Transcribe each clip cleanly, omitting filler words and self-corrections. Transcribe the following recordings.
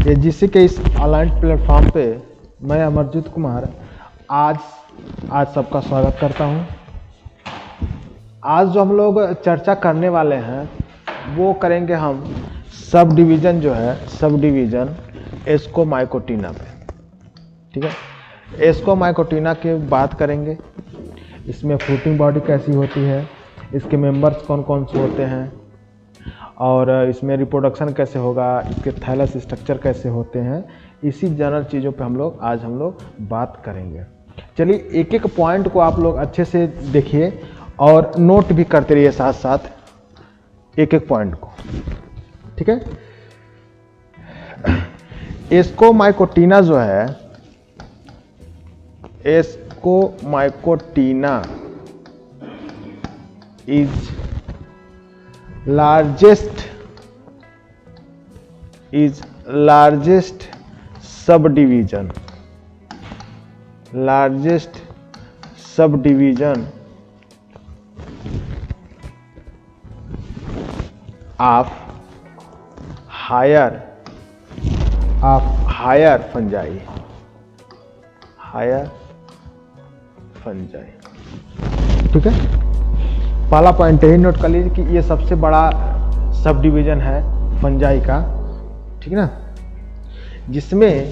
AGC के इस online platform पे मैं अमरजीत कुमार आज सबका स्वागत करता हूं। आज जो हम लोग चर्चा करने वाले हैं वो करेंगे हम सब डिवीज़न जो है, सब डिवीज़न एस्कोमाइकोटिना पे। ठीक है, एस्कोमाइकोटिना की बात करेंगे। इसमें फ्रूटिंग बॉडी कैसी होती है, इसके मेंबर्स कौन कौन से होते हैं, और इसमें रिप्रोडक्शन कैसे होगा, इसके थैलस स्ट्रक्चर कैसे होते हैं, इसी जनरल चीज़ों पे आज हम लोग बात करेंगे। चलिए एक एक पॉइंट को आप लोग अच्छे से देखिए और नोट भी करते रहिए साथ साथ एक एक पॉइंट को। ठीक है, एस्कोमाइकोटिना जो है, Ascomycotina is largest subdivision of higher fungi। ठीक है, पहला पॉइंट यही नोट कर लीजिए कि ये सबसे बड़ा सब डिवीजन है फंजाई का। ठीक है ना, जिसमें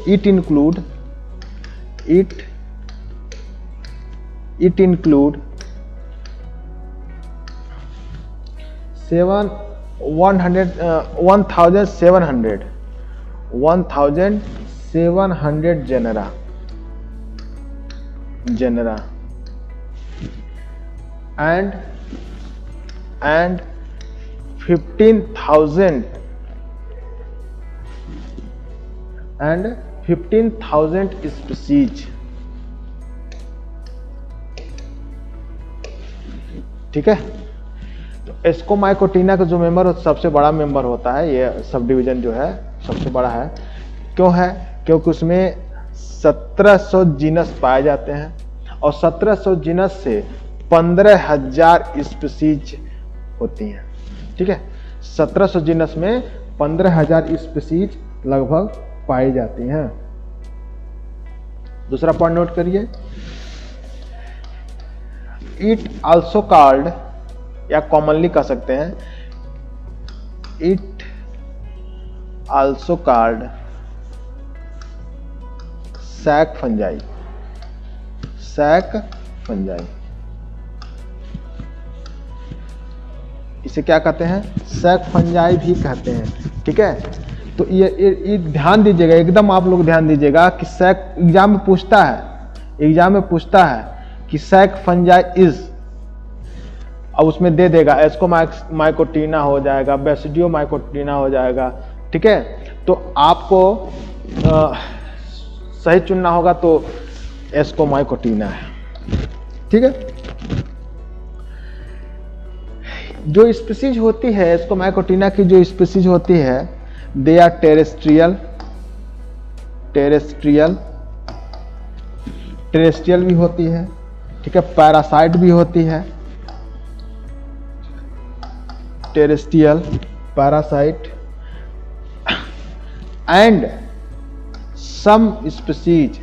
it include 1700 genera and 15,000 species। ठीक है, तो एस्कोमाइकोटिना का जो मेंबर सबसे बड़ा मेंबर होता है, ये सब डिवीजन जो है सबसे बड़ा है। क्यों है? क्योंकि उसमें 1700 जीनस पाए जाते हैं और 1700 जीनस से 15,000 स्पीसीज होती हैं। ठीक है, 1700 जीनस में 15,000 स्पीसीज लगभग पाई जाती हैं। दूसरा पॉइंट नोट करिए, इट आल्सो कॉल्ड, या कॉमनली कह सकते हैं, it also called sac fungi. इसे क्या कहते हैं? सैक फंजाई भी कहते हैं। ठीक है, तो ये ध्यान दीजिएगा, एकदम आप लोग ध्यान दीजिएगा कि सैक एग्जाम में पूछता है कि सैक फंजाई इज, अब उसमें दे देगा एस्कोमाइकोटिना हो जाएगा, बेसिडियोमाइकोटिना हो जाएगा। ठीक है, तो आपको सही चुनना होगा, तो एस्कोमाइकोटिना है। ठीक है, जो स्पीसीज होती है एस्कोमाइकोटिना की, जो स्पीसीज होती है, दे आर टेरेस्ट्रियल भी होती है। ठीक है, पैरासाइट भी होती है, terrestrial, parasite, and some species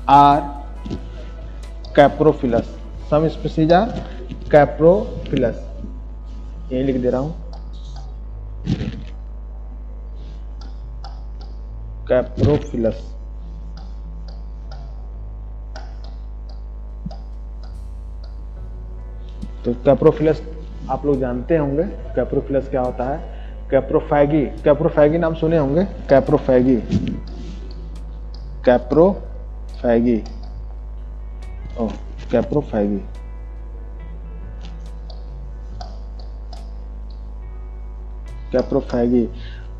are caprophilous। some species are caprophilous, यही लिख दे रहा हूं, caprophilous। तो कैप्रोफिलस आप लोग जानते होंगे, कैप्रोफिलस क्या होता है। कैप्रोफैगी नाम सुने होंगे, कैप्रोफैगी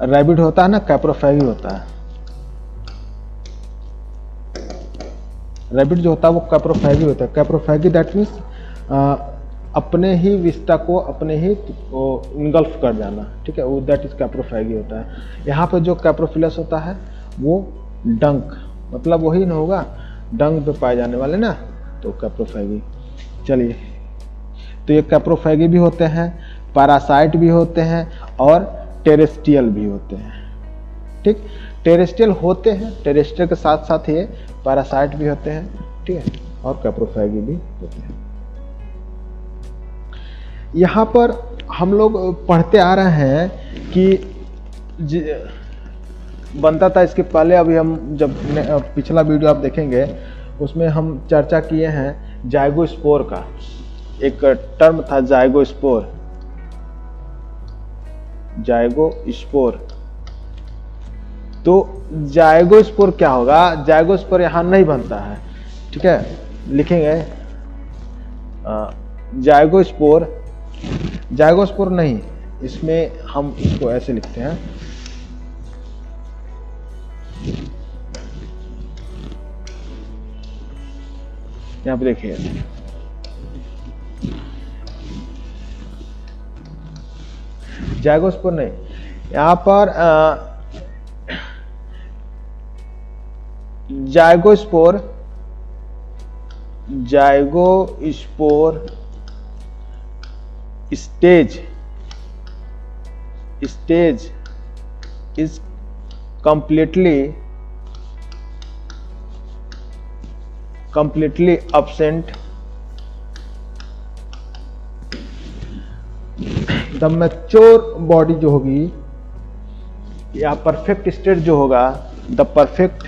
रैबिट होता है ना, कैप्रोफैगी होता है। रैबिट जो होता है वो कैप्रोफैगी होता है। कैप्रोफैगी दैट मीन्स अपने ही विस्टा को अपने ही इंगल्फ कर जाना। ठीक है, वो दैट इज कैप्रोफैगी होता है। यहाँ पे जो कैप्रोफिलस होता है वो डंक, मतलब वही ना होगा, डंक पे पाए जाने वाले ना, तो कैप्रोफैगी। चलिए तो ये कैप्रोफैगी भी होते हैं, पैरासाइट भी होते हैं और टेरेस्ट्रियल भी होते हैं। ठीक, टेरेस्ट्रियल होते हैं, टेरेस्ट्रियल के साथ साथ ये पैरासाइट भी होते हैं, ठीक है, और कैप्रोफैगी भी होते हैं। यहाँ पर हम लोग पढ़ते आ रहे हैं कि बनता था इसके पहले, अभी हम जब पिछला वीडियो आप देखेंगे उसमें हम चर्चा किए हैं जाइगोस्पोर का। एक टर्म था जाइगोस्पोर, जाइगोस्पोर। तो जाइगोस्पोर क्या होगा? जाइगोस्पोर यहाँ नहीं बनता है, ठीक है, लिखेंगे जाइगोस्पोर, जाइगोस्पोर नहीं, इसमें हम इसको ऐसे लिखते हैं, यहाँ पे देखिए जाइगोस्पोर नहीं, यहाँ पर zygospore, zygospore stage is completely absent the mature body जो होगी या परफेक्ट स्टेट जो होगा, the perfect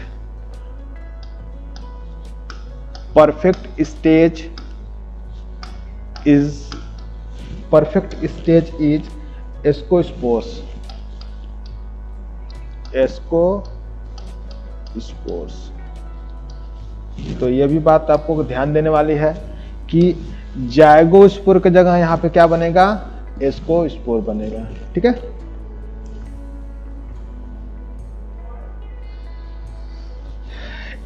stage is ascospores. तो ये भी बात आपको ध्यान देने वाली है कि जाइगोस्पोर की जगह यहाँ पे क्या बनेगा? एस्कोस्पोर बनेगा, ठीक है।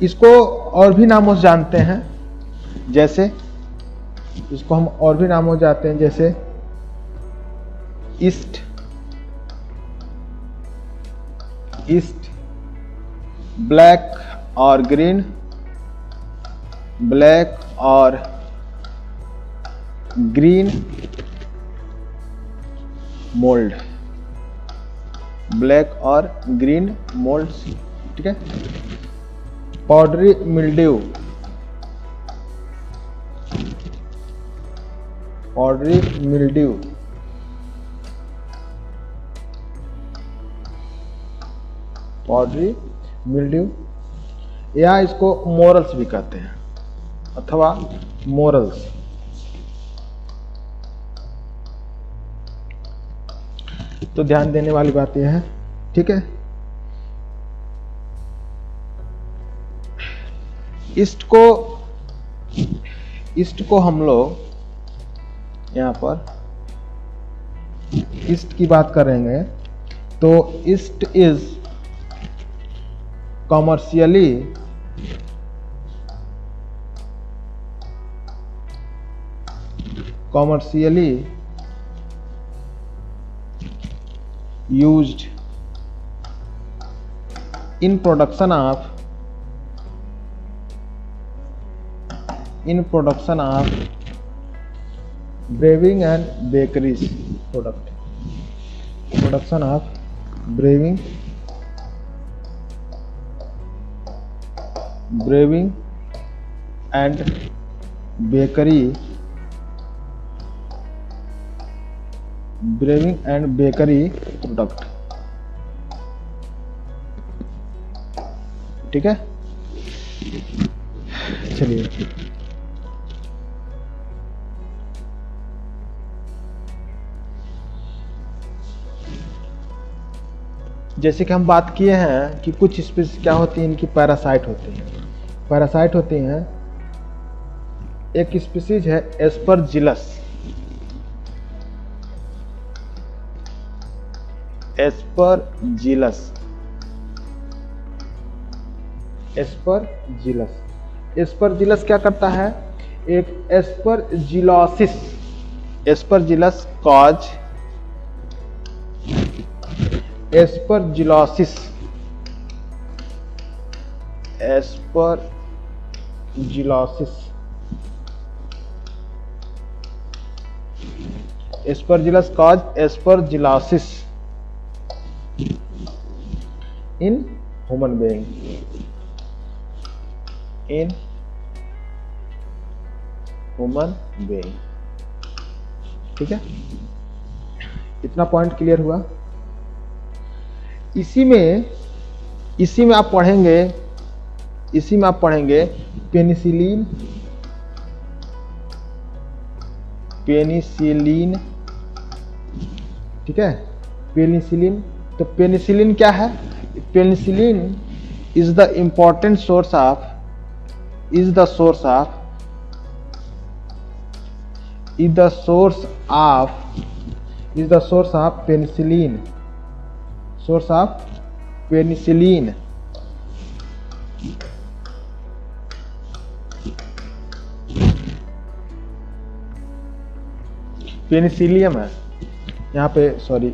इसको और भी नामों से जानते हैं, जैसे इसको हम और भी नामों जानते हैं, जैसे ईस्ट ब्लैक और ग्रीन, ब्लैक और ग्रीन मोल्ड, ब्लैक और ग्रीन मोल्ड्स, ठीक है। Powdery mildew, powdery mildew, powdery mildew, या इसको मोरल्स भी कहते हैं अथवा मोरल्स। तो ध्यान देने वाली बात यह है, ठीक है। ईस्ट को हम लोग यहाँ पर ईस्ट की बात करेंगे तो east is commercially used in production of brewing and bakeries production of brewing and bakery product, ठीक है। चलिए जैसे कि हम बात किए हैं कि कुछ स्पीशीज क्या होती हैं, इनकी पैरासाइट होती हैं। पैरासाइट होती हैं, एक स्पीशीज है एस्परजिलस, एस्परजिलस क्या करता है? एक Aspergillus cause aspergillosis Aspergillus cause aspergillosis in human being, in human being. ठीक है, इतना पॉइंट क्लियर हुआ। इसी में आप पढ़ेंगे पेनिसिलिन, ठीक है, पेनिसिलिन। तो पेनिसिलिन क्या है? Penicillin is the important source of penicillin, source of penicillin. Penicillium है यहाँ पे, सॉरी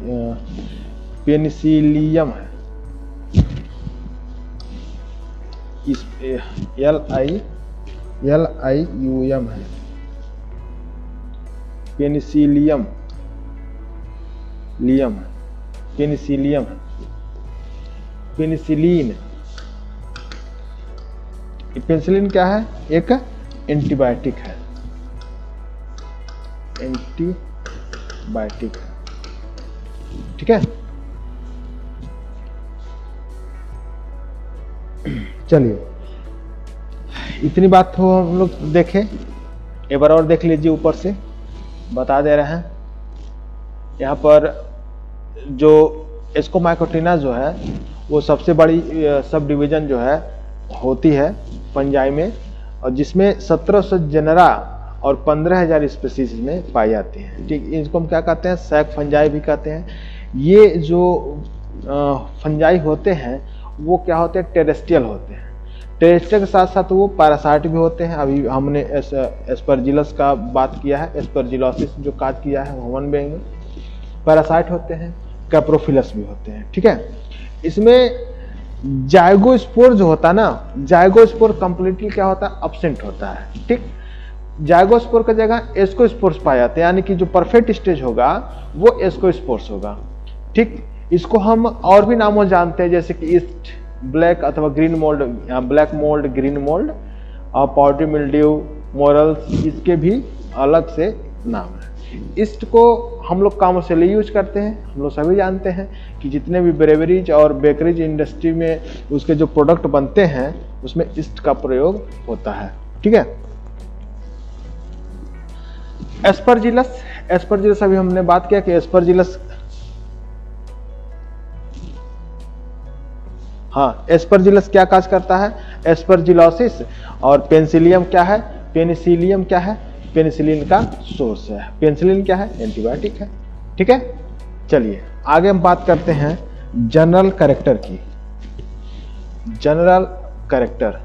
पेनिसिलियम है, इस LIUM है, पेनिसिलियम पेनिसिलियम है, पेनिसिलिन। पेनिसिलिन क्या है? एक एंटीबायोटिक है, एंटीबायोटिक है। ठीक है, चलिए इतनी बात तो हम लोग देखें, एक बार और देख लीजिए, ऊपर से बता दे रहे हैं। यहाँ पर जो एस्कोमाइकोटिना जो है वो सबसे बड़ी सब डिवीजन जो है होती है फंजाई में, और जिसमें 1700 जेनरा और 15,000 स्पीसीज में पाई जाती हैं। ठीक, इसको हम क्या कहते हैं? सैक फंजाई भी कहते हैं। ये जो फंजाई होते हैं वो क्या होते हैं? टेरेस्ट्रियल होते हैं। टेरेस्ट्रियल के साथ साथ वो पैरासाइट भी होते हैं। अभी हमने एस्परजिलस का बात किया है, एस्परजिलोसिस जो काज किया है ह्यूमन बीइंग में, पैरासाइट होते हैं, कैप्रोफिलस भी होते हैं। ठीक है, इसमें जाइगोस्पोर जो होता है ना, जाइगोस्पोर कंप्लीटली क्या होता है? अब्सेंट होता है। ठीक, जाइगोस्पोर की जगह एस्कोस्पोर्स पाए जाते हैं, यानी कि जो परफेक्ट स्टेज होगा वो एस्कोस्पोर्स होगा। ठीक, इसको हम और भी नामों जानते हैं, जैसे कि ईस्ट, ब्लैक अथवा green mould, black mould, green mould और पाउडरी मिल्ड्यू, मोरल्स, इसके भी अलग से नाम है। ईस्ट को हम लोग कॉमर्शियली यूज करते हैं। हम लोग सभी जानते हैं कि जितने भी ब्रेवरीज और बेकरीज इंडस्ट्री में उसके जो प्रोडक्ट बनते हैं उसमें ईस्ट का प्रयोग होता है। ठीक है, एस्परजिलस अभी हमने बात किया कि एस्परजिलस, हाँ, एस्परजिलस क्या काज करता है? एस्परजिलोसिस। और पेनिसिलियम क्या है? पेनिसिलियम क्या है? पेनिसिलिन का सोर्स है। पेनिसिलिन क्या है? एंटीबायोटिक है। ठीक है, चलिए आगे हम बात करते हैं जनरल कैरेक्टर की। General character,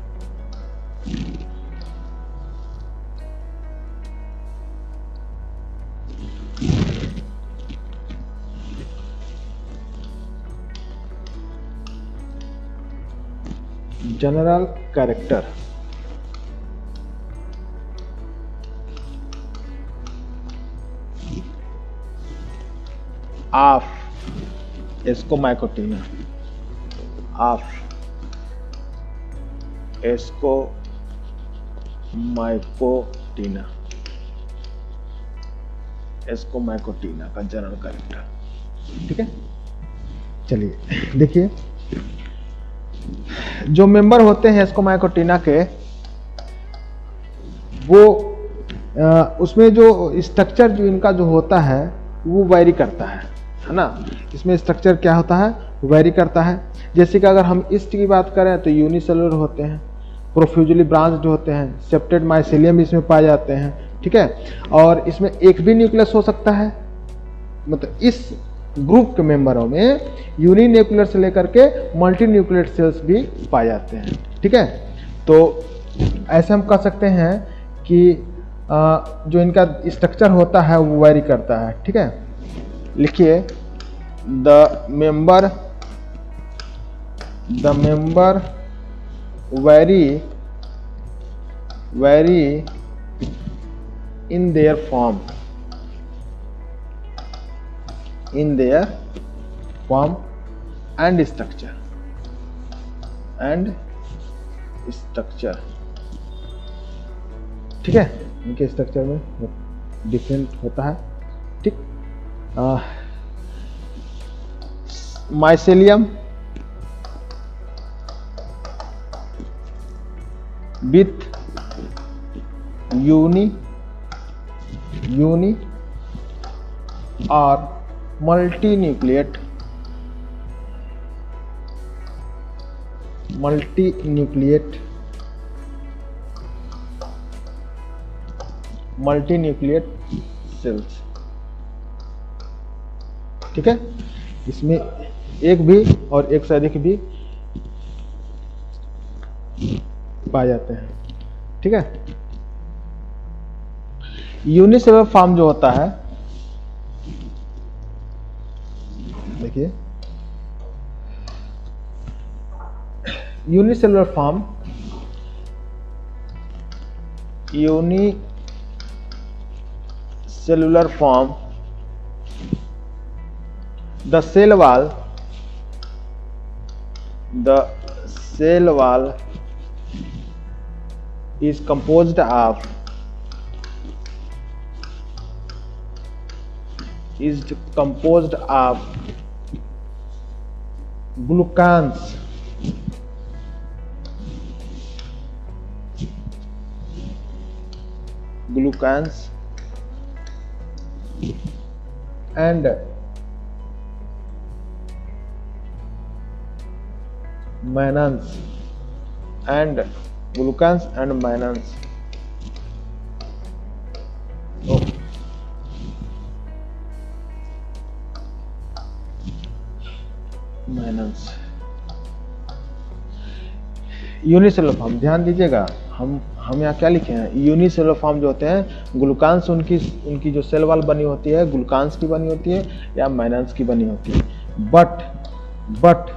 general character of Ascomycotina, of Ascomycotina, Ascomycotina का जनरल कैरेक्टर। ठीक है, चलिए देखिए, जो मेंबर होते हैं एस्कोमाइकोटिना के, वो उसमें जो स्ट्रक्चर जो इनका जो होता है वो वैरी करता है ना। इसमें स्ट्रक्चर क्या होता है? वैरी करता है। जैसे कि अगर हम ईस्ट की बात करें तो यूनिसेलुलर होते हैं, प्रोफ्यूजली ब्रांच्ड होते हैं, सेप्टेड माइसेलियम इसमें पाए जाते हैं। ठीक है, और इसमें एक भी न्यूक्लियस हो सकता है, मतलब इस ग्रुप के मेंबरों में यूनिन्यूक्लियर से लेकर के मल्टी न्यूक्लियर सेल्स भी पाए जाते हैं। ठीक है, तो ऐसे हम कह सकते हैं कि जो इनका स्ट्रक्चर होता है वो वैरी करता है। ठीक है, लिखिए the member vary in their form, in their form and structure। ठीक है, इनके स्ट्रक्चर में डिफरेंट होता है। ठीक, माइसेलियम विथ यूनी और मल्टी न्यूक्लिएट सेल्स। ठीक है, इसमें एक भी और एक से अधिक भी पाए जाते हैं। ठीक है, यूनिसेलुलर फॉर्म जो होता है, देखिए unicellular form, the cell wall is composed of glucans and mannans unicellular form. ध्यान दीजिएगा, हम यहाँ क्या लिखे हैं, यूनिसेलुलर फॉर्म जो होते हैं, ग्लूकांस उनकी जो सेल वाल बनी होती है, ग्लूकांस की बनी होती है या मैनन्स की बनी होती है। बट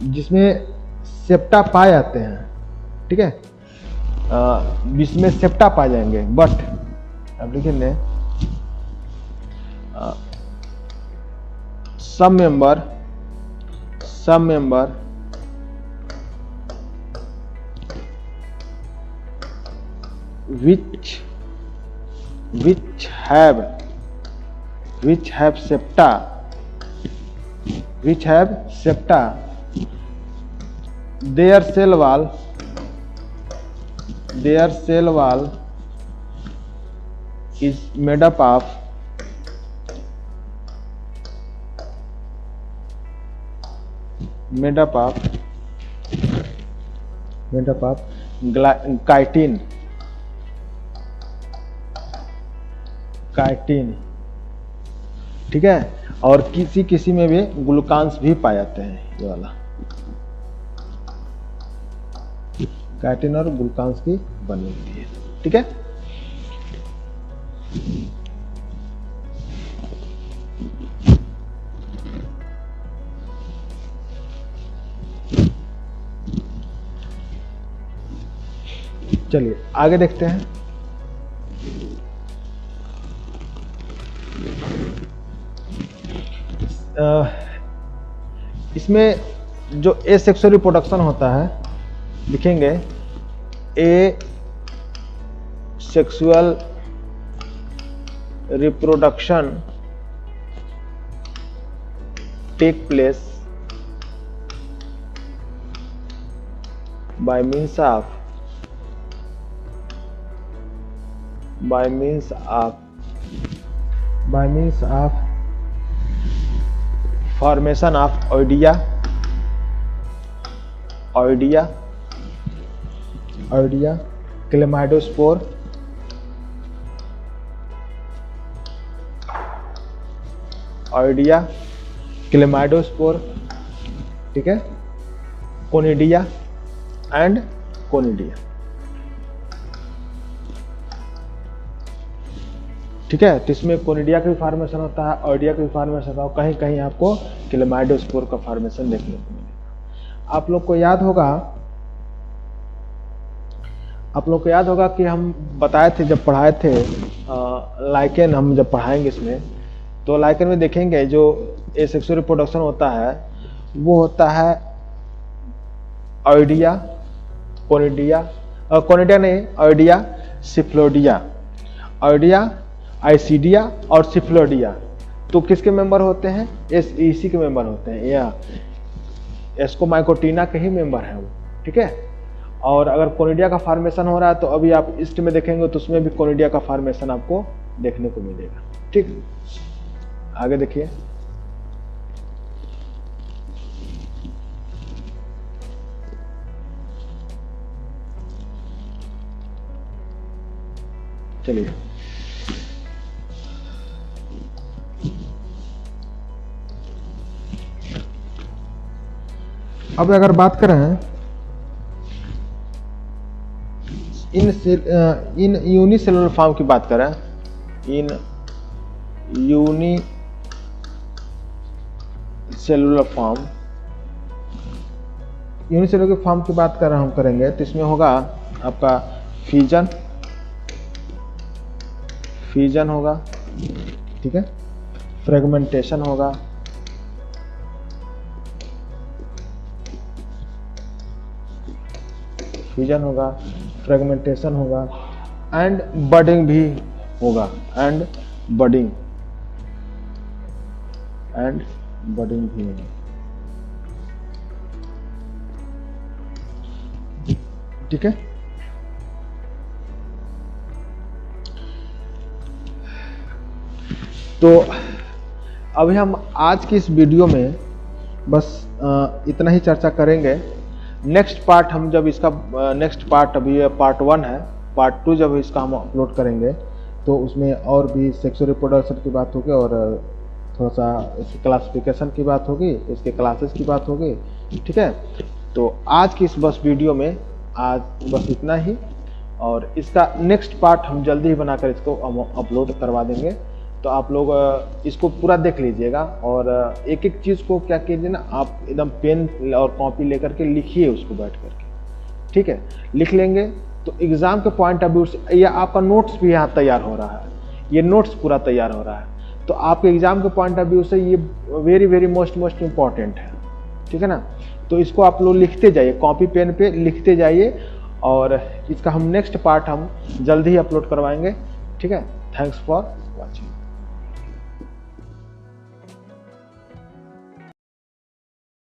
जिसमें सेप्टा पाए जाते हैं, ठीक है, जिसमें सेप्टा पाए जाएंगे, बट अब लिखेंगे some member which have septa, their cell wall is made up of chitin. ठीक है, और किसी में भी ग्लूकांस भी पाए जाते हैं, ये वाला काइटिन और ग्लूकांस की बनी होती है। ठीक है, चलिए आगे देखते हैं। इसमें जो एसेक्सुअल रिप्रोडक्शन होता है, लिखेंगे asexual reproduction take place by means of formation of oidia, chlamydospore, ठीक है, कोनिडिया एंड कोनिडिया। ठीक है, तो इसमें कोनिडिया का भी फॉर्मेशन होता है, ऑइडिया का भी फॉर्मेशन होता है, कहीं कहीं आपको क्लेमाइडोस्पोर का फॉर्मेशन देखने को मिलेगा। आप लोग को याद होगा कि हम बताए थे, जब पढ़ाए थे लाइकेन, हम जब पढ़ाएंगे इसमें तो लाइकन में देखेंगे जो ये सेक्सुअल रिप्रोडक्शन होता है वो होता है ऑइडिया, कोनिडिया, कोनिडिया नहीं, ऑइडिया, सिफ्लोडिया, ऑइडिया, आइसीडिया और सिफ्लोडिया। तो किसके मेंबर होते हैं? इसी के मेंबर होते हैं, या एस्कोमाइकोटीना के ही मेंबर हैं वो, ठीक है। और अगर कोनिडिया का फॉर्मेशन हो रहा है तो अभी आप ईस्ट में देखेंगे तो उसमें भी कोनिडिया का फॉर्मेशन आपको देखने को मिलेगा, ठीक। आगे देखिए, चलिए अब अगर बात करें इन यूनिसेलुलर फॉर्म की बात करें, इन यूनिसेलुलर फॉर्म, यूनिसेलुलर फॉर्म की बात कर हम करेंगे तो इसमें होगा आपका फ्यूजन होगा, ठीक है, फ्रेगमेंटेशन होगा, फ्यूजन होगा, फ्रेगमेंटेशन होगा एंड बडिंग भी होगा, एंड बडिंग भी होगा, ठीक है। तो अभी हम आज की इस वीडियो में बस इतना ही चर्चा करेंगे। नेक्स्ट पार्ट हम जब इसका नेक्स्ट पार्ट, अभी पार्ट 1 है, पार्ट 2 जब इसका हम अपलोड करेंगे तो उसमें और भी सेक्सुअल रिप्रोडक्शन की बात होगी और थोड़ा सा इसकी क्लासिफिकेशन की बात होगी, इसके क्लासेस की बात होगी, ठीक है। तो आज की इस बस वीडियो में आज बस इतना ही, और इसका नेक्स्ट पार्ट हम जल्दी ही बनाकर इसको अपलोड करवा देंगे। तो आप लोग इसको पूरा देख लीजिएगा और एक एक चीज़ को क्या कीजिए ना, आप एकदम पेन और कॉपी लेकर के लिखिए उसको बैठ करके, ठीक है। लिख लेंगे तो एग्ज़ाम के पॉइंट ऑफ व्यू से, या आपका नोट्स भी यहाँ तैयार हो रहा है, ये नोट्स पूरा तैयार हो रहा है, तो आपके एग्ज़ाम के पॉइंट ऑफ व्यू से ये वेरी वेरी मोस्ट इम्पॉर्टेंट है, ठीक है ना। तो इसको आप लोग लिखते जाइए, कॉपी पेन पे लिखते जाइए, और इसका हम नेक्स्ट पार्ट हम जल्दी ही अपलोड करवाएंगे, ठीक है। Thanks for